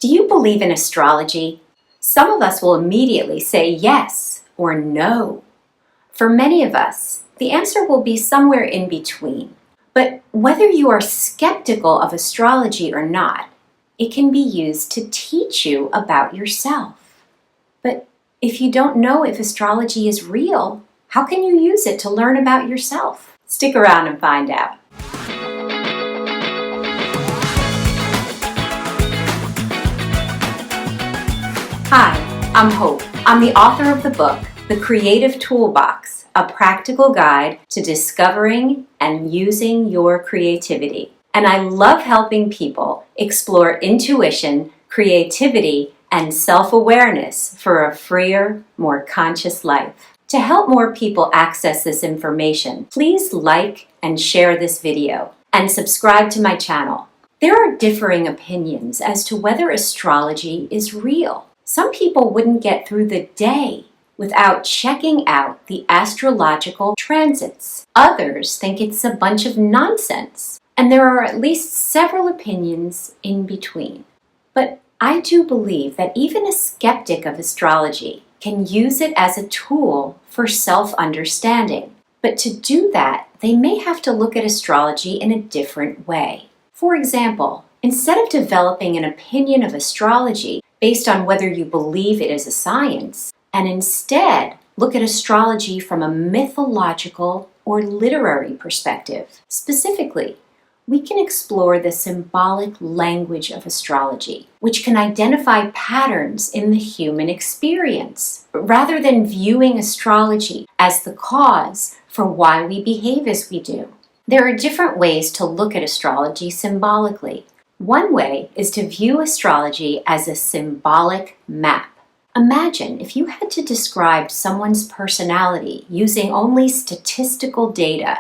Do you believe in astrology? Some of us will immediately say yes or no. For many of us, the answer will be somewhere in between. But whether you are skeptical of astrology or not, it can be used to teach you about yourself. But if you don't know if astrology is real, how can you use it to learn about yourself? Stick around and find out. Hi, I'm Hope. I'm the author of the book, The Creative Toolbox, a practical guide to discovering and using your creativity. And I love helping people explore intuition, creativity, and self-awareness for a freer, more conscious life. To help more people access this information, please like and share this video and subscribe to my channel. There are differing opinions as to whether astrology is real. Some people wouldn't get through the day without checking out the astrological transits. Others think it's a bunch of nonsense, and there are at least several opinions in between. But I do believe that even a skeptic of astrology can use it as a tool for self-understanding. But to do that, they may have to look at astrology in a different way. For example, instead of developing an opinion of astrology based on whether you believe it is a science, and instead look at astrology from a mythological or literary perspective. Specifically, we can explore the symbolic language of astrology, which can identify patterns in the human experience, rather than viewing astrology as the cause for why we behave as we do. There are different ways to look at astrology symbolically. One way is to view astrology as a symbolic map. Imagine if you had to describe someone's personality using only statistical data.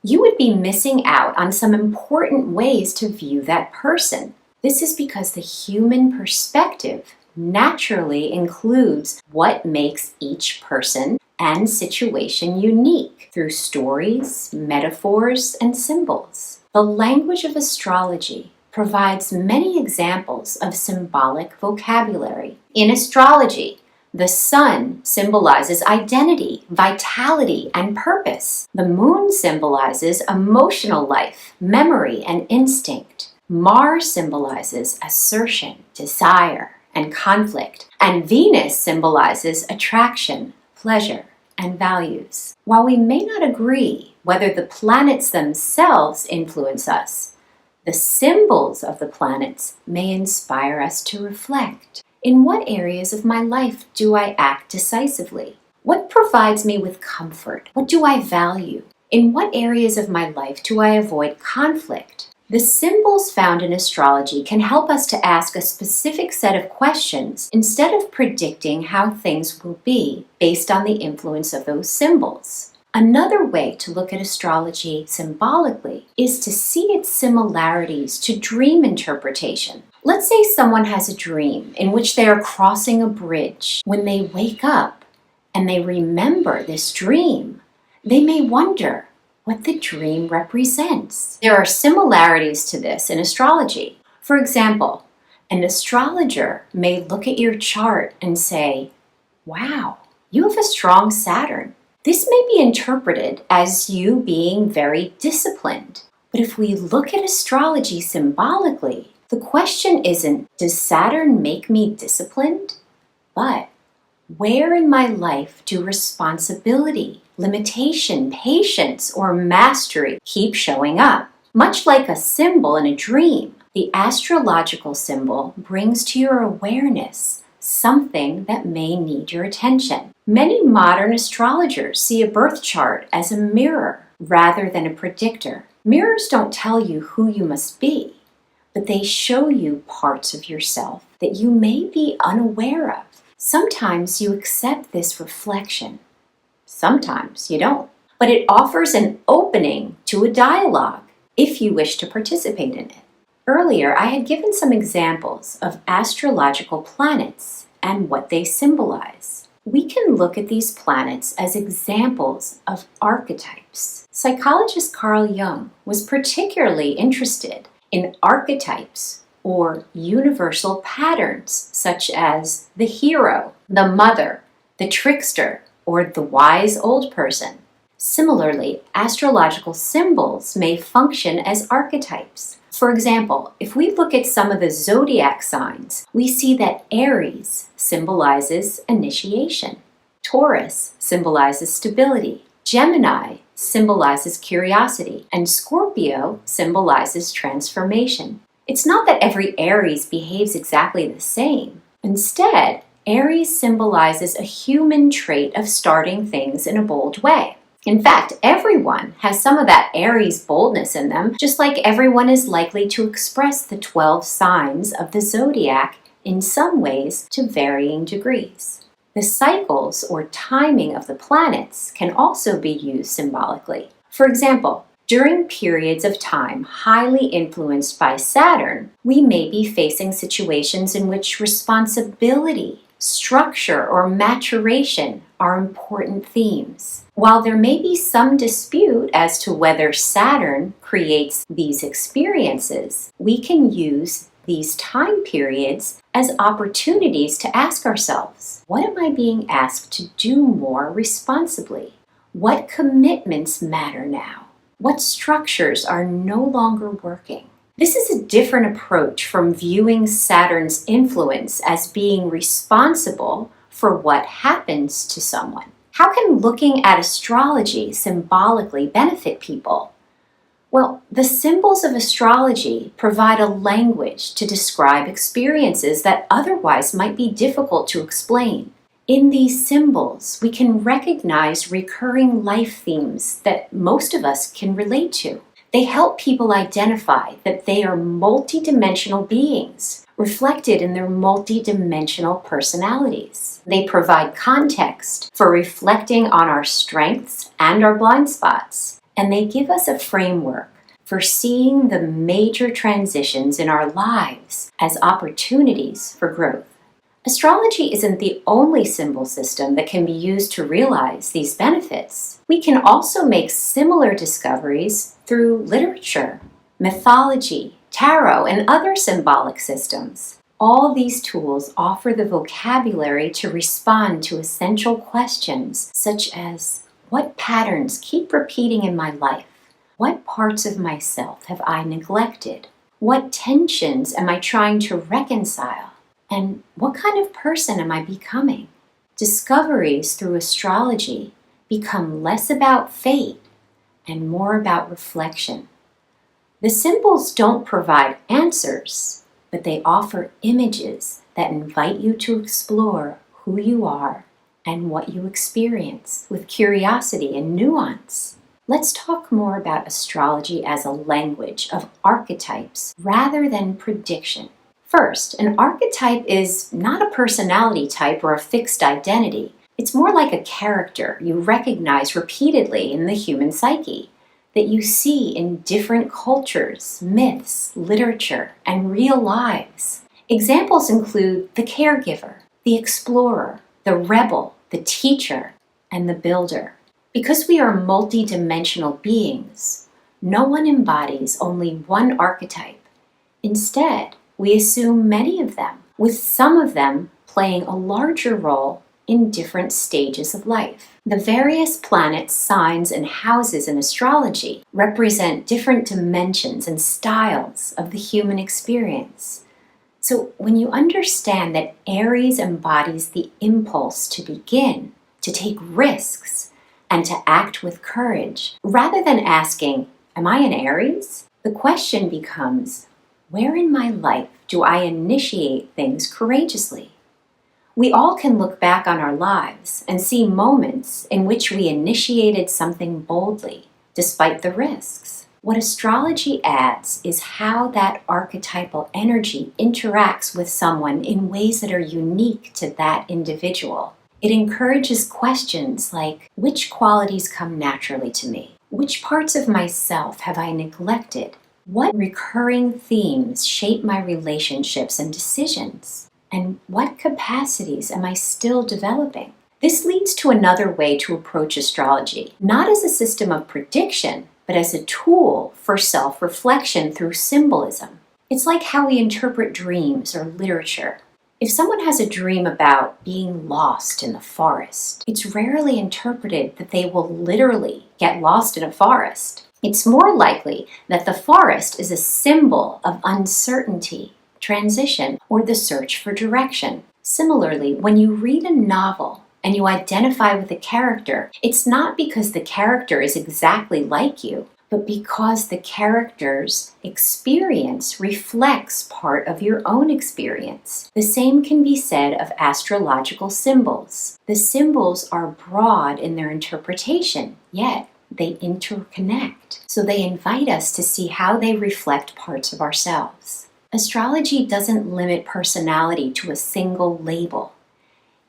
You would be missing out on some important ways to view that person. This is because the human perspective naturally includes what makes each person and situation unique through stories, metaphors, and symbols. The language of astrology provides many examples of symbolic vocabulary. In astrology, the sun symbolizes identity, vitality, and purpose. The moon symbolizes emotional life, memory, and instinct. Mars symbolizes assertion, desire, and conflict. And Venus symbolizes attraction, pleasure, and values. While we may not agree whether the planets themselves influence us, the symbols of the planets may inspire us to reflect. In what areas of my life do I act decisively? What provides me with comfort? What do I value? In what areas of my life do I avoid conflict? The symbols found in astrology can help us to ask a specific set of questions instead of predicting how things will be based on the influence of those symbols. Another way to look at astrology symbolically is to see its similarities to dream interpretation. Let's say someone has a dream in which they are crossing a bridge. When they wake up and they remember this dream, they may wonder what the dream represents. There are similarities to this in astrology. For example, an astrologer may look at your chart and say, "Wow, you have a strong Saturn." This may be interpreted as you being very disciplined. But if we look at astrology symbolically, the question isn't, does Saturn make me disciplined? But where in my life do responsibility, limitation, patience, or mastery keep showing up? Much like a symbol in a dream, the astrological symbol brings to your awareness something that may need your attention. Many modern astrologers see a birth chart as a mirror rather than a predictor. Mirrors don't tell you who you must be, but they show you parts of yourself that you may be unaware of. Sometimes you accept this reflection. Sometimes you don't. But it offers an opening to a dialogue if you wish to participate in it. Earlier, I had given some examples of astrological planets and what they symbolize. We can look at these planets as examples of archetypes. Psychologist Carl Jung was particularly interested in archetypes, or universal patterns such as the hero, the mother, the trickster, or the wise old person. Similarly, astrological symbols may function as archetypes. For example, if we look at some of the zodiac signs, we see that Aries symbolizes initiation, Taurus symbolizes stability, Gemini symbolizes curiosity, and Scorpio symbolizes transformation. It's not that every Aries behaves exactly the same. Instead, Aries symbolizes a human trait of starting things in a bold way. In fact, everyone has some of that Aries boldness in them, just like everyone is likely to express the 12 signs of the zodiac in some ways to varying degrees. The cycles or timing of the planets can also be used symbolically. For example, during periods of time highly influenced by Saturn, we may be facing situations in which responsibility, structure, or maturation are important themes. While there may be some dispute as to whether Saturn creates these experiences, we can use these time periods as opportunities to ask ourselves, what am I being asked to do more responsibly? What commitments matter now? What structures are no longer working? This is a different approach from viewing Saturn's influence as being responsible for what happens to someone. How can looking at astrology symbolically benefit people? Well, the symbols of astrology provide a language to describe experiences that otherwise might be difficult to explain. In these symbols, we can recognize recurring life themes that most of us can relate to. They help people identify that they are multidimensional beings, reflected in their multidimensional personalities. They provide context for reflecting on our strengths and our blind spots, and they give us a framework for seeing the major transitions in our lives as opportunities for growth. Astrology isn't the only symbol system that can be used to realize these benefits. We can also make similar discoveries through literature, mythology, tarot, and other symbolic systems. All these tools offer the vocabulary to respond to essential questions such as, what patterns keep repeating in my life? What parts of myself have I neglected? What tensions am I trying to reconcile? And what kind of person am I becoming? Discoveries through astrology become less about fate and more about reflection. The symbols don't provide answers, but they offer images that invite you to explore who you are and what you experience with curiosity and nuance. Let's talk more about astrology as a language of archetypes rather than prediction. First, an archetype is not a personality type or a fixed identity. It's more like a character you recognize repeatedly in the human psyche, that you see in different cultures, myths, literature, and real lives. Examples include the caregiver, the explorer, the rebel, the teacher, and the builder. Because we are multidimensional beings, no one embodies only one archetype. Instead, we assume many of them, with some of them playing a larger role in different stages of life. The various planets, signs, and houses in astrology represent different dimensions and styles of the human experience. So when you understand that Aries embodies the impulse to begin, to take risks, and to act with courage, rather than asking, am I an Aries? The question becomes, where in my life do I initiate things courageously? We all can look back on our lives and see moments in which we initiated something boldly, despite the risks. What astrology adds is how that archetypal energy interacts with someone in ways that are unique to that individual. It encourages questions like, which qualities come naturally to me? Which parts of myself have I neglected? What recurring themes shape my relationships and decisions? And what capacities am I still developing? This leads to another way to approach astrology, not as a system of prediction, but as a tool for self-reflection through symbolism. It's like how we interpret dreams or literature. If someone has a dream about being lost in the forest, it's rarely interpreted that they will literally get lost in a forest. It's more likely that the forest is a symbol of uncertainty, transition, or the search for direction. Similarly, when you read a novel and you identify with a character, it's not because the character is exactly like you, but because the character's experience reflects part of your own experience. The same can be said of astrological symbols. The symbols are broad in their interpretation, yet they interconnect. So they invite us to see how they reflect parts of ourselves. Astrology doesn't limit personality to a single label.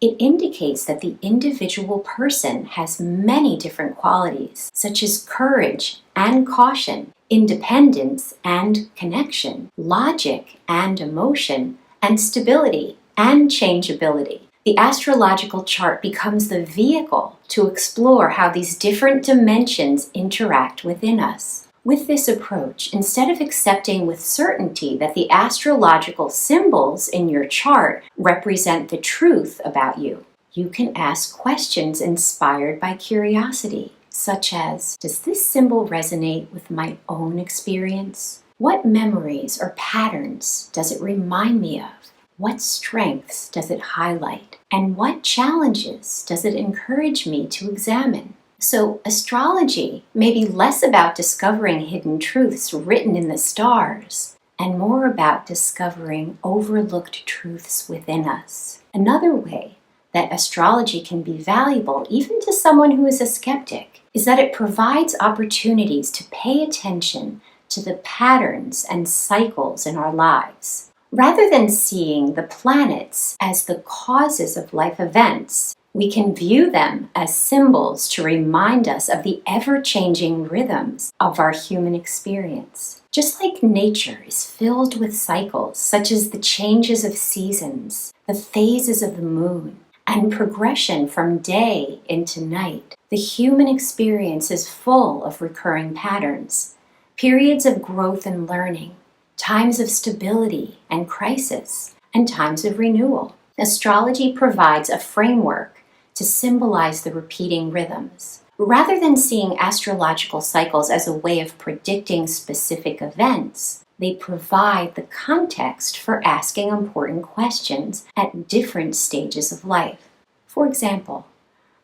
It indicates that the individual person has many different qualities, such as courage and caution, independence and connection, logic and emotion, and stability and changeability. The astrological chart becomes the vehicle to explore how these different dimensions interact within us. With this approach, instead of accepting with certainty that the astrological symbols in your chart represent the truth about you, you can ask questions inspired by curiosity, such as, does this symbol resonate with my own experience? What memories or patterns does it remind me of? What strengths does it highlight? And what challenges does it encourage me to examine? So astrology may be less about discovering hidden truths written in the stars and more about discovering overlooked truths within us. Another way that astrology can be valuable, even to someone who is a skeptic, is that it provides opportunities to pay attention to the patterns and cycles in our lives. Rather than seeing the planets as the causes of life events, we can view them as symbols to remind us of the ever-changing rhythms of our human experience. Just like nature is filled with cycles, such as the changes of seasons, the phases of the moon, and progression from day into night, the human experience is full of recurring patterns, periods of growth and learning, times of stability and crisis, and times of renewal. Astrology provides a framework to symbolize the repeating rhythms. Rather than seeing astrological cycles as a way of predicting specific events, they provide the context for asking important questions at different stages of life. For example,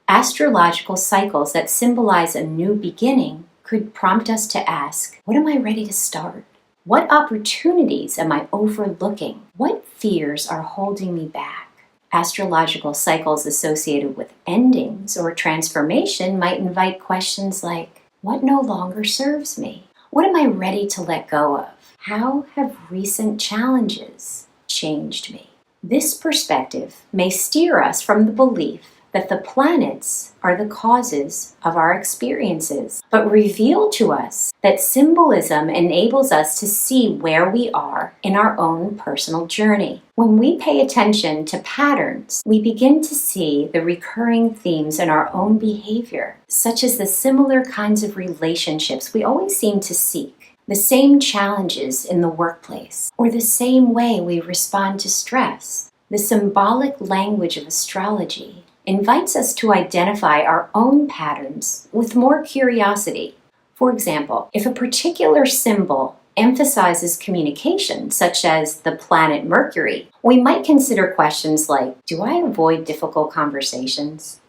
astrological cycles that symbolize a new beginning could prompt us to ask, what am I ready to start? What opportunities am I overlooking? What fears are holding me back? Astrological cycles associated with endings or transformation might invite questions like, what no longer serves me? What am I ready to let go of? How have recent challenges changed me? This perspective may steer us from the belief that the planets are the causes of our experiences, but reveal to us that symbolism enables us to see where we are in our own personal journey. When we pay attention to patterns, we begin to see the recurring themes in our own behavior, such as the similar kinds of relationships we always seem to seek, the same challenges in the workplace, or the same way we respond to stress. The symbolic language of astrology invites us to identify our own patterns with more curiosity. For example, if a particular symbol emphasizes communication, such as the planet Mercury, we might consider questions like, do I avoid difficult conversations?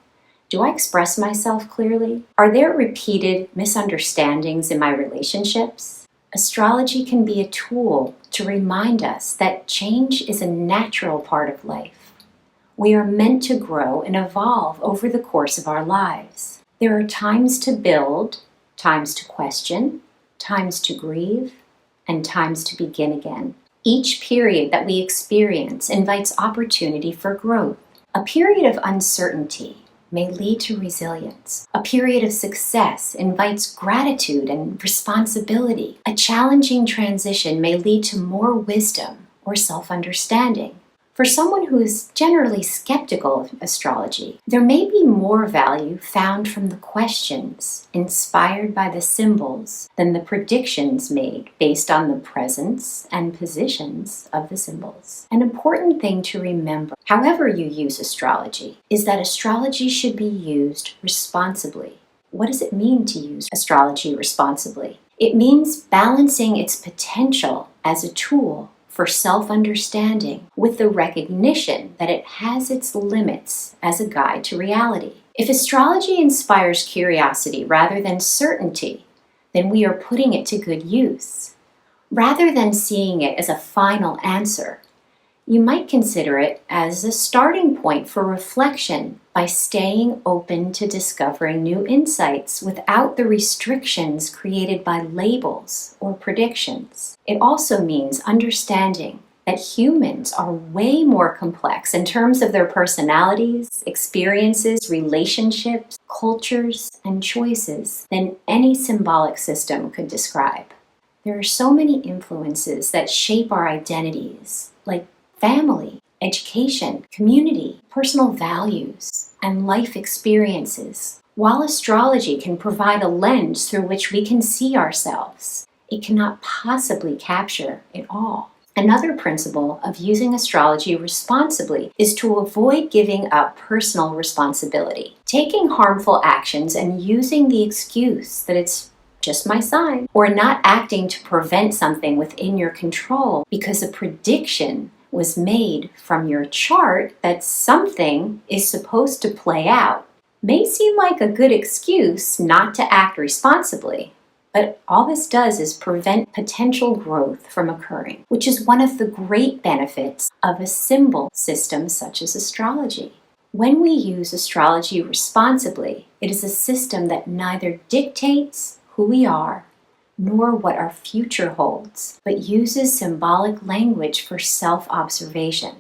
Do I express myself clearly? Are there repeated misunderstandings in my relationships? Astrology can be a tool to remind us that change is a natural part of life. We are meant to grow and evolve over the course of our lives. There are times to build, times to question, times to grieve, and times to begin again. Each period that we experience invites opportunity for growth. A period of uncertainty may lead to resilience. A period of success invites gratitude and responsibility. A challenging transition may lead to more wisdom or self-understanding. For someone who is generally skeptical of astrology, there may be more value found from the questions inspired by the symbols than the predictions made based on the presence and positions of the symbols. An important thing to remember, however you use astrology, is that astrology should be used responsibly. What does it mean to use astrology responsibly? It means balancing its potential as a tool for self-understanding with the recognition that it has its limits as a guide to reality. If astrology inspires curiosity rather than certainty, then we are putting it to good use. Rather than seeing it as a final answer, you might consider it as a starting point for reflection by staying open to discovering new insights without the restrictions created by labels or predictions. It also means understanding that humans are way more complex in terms of their personalities, experiences, relationships, cultures, and choices than any symbolic system could describe. There are so many influences that shape our identities, like family, education, community, personal values, and life experiences. While astrology can provide a lens through which we can see ourselves, it cannot possibly capture it all. Another principle of using astrology responsibly is to avoid giving up personal responsibility. Taking harmful actions and using the excuse that it's just my sign, or not acting to prevent something within your control because a prediction was made from your chart that something is supposed to play out, may seem like a good excuse not to act responsibly. But all this does is prevent potential growth from occurring, which is one of the great benefits of a symbol system such as astrology. When we use astrology responsibly, it is a system that neither dictates who we are nor what our future holds, but uses symbolic language for self-observation.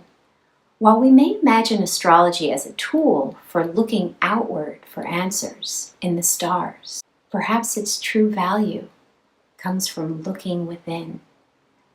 While we may imagine astrology as a tool for looking outward for answers in the stars, perhaps its true value comes from looking within,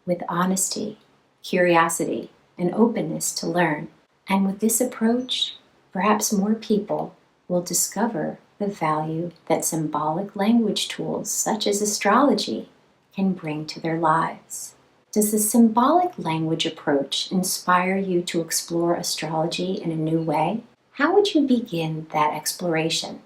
with honesty, curiosity, and openness to learn. And with this approach, perhaps more people will discover the value that symbolic language tools such as astrology can bring to their lives. Does the symbolic language approach inspire you to explore astrology in a new way? How would you begin that exploration?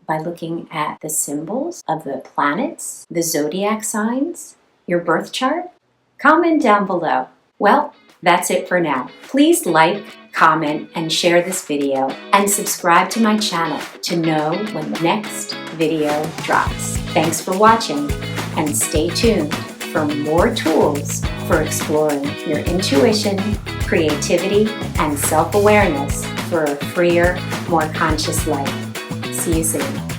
By looking at the symbols of the planets, the zodiac signs, your birth chart? Comment down below. Well, that's it for now. Please like, comment, and share this video, and subscribe to my channel to know when the next video drops. Thanks for watching, and stay tuned for more tools for exploring your intuition, creativity, and self-awareness for a freer, more conscious life. See you soon.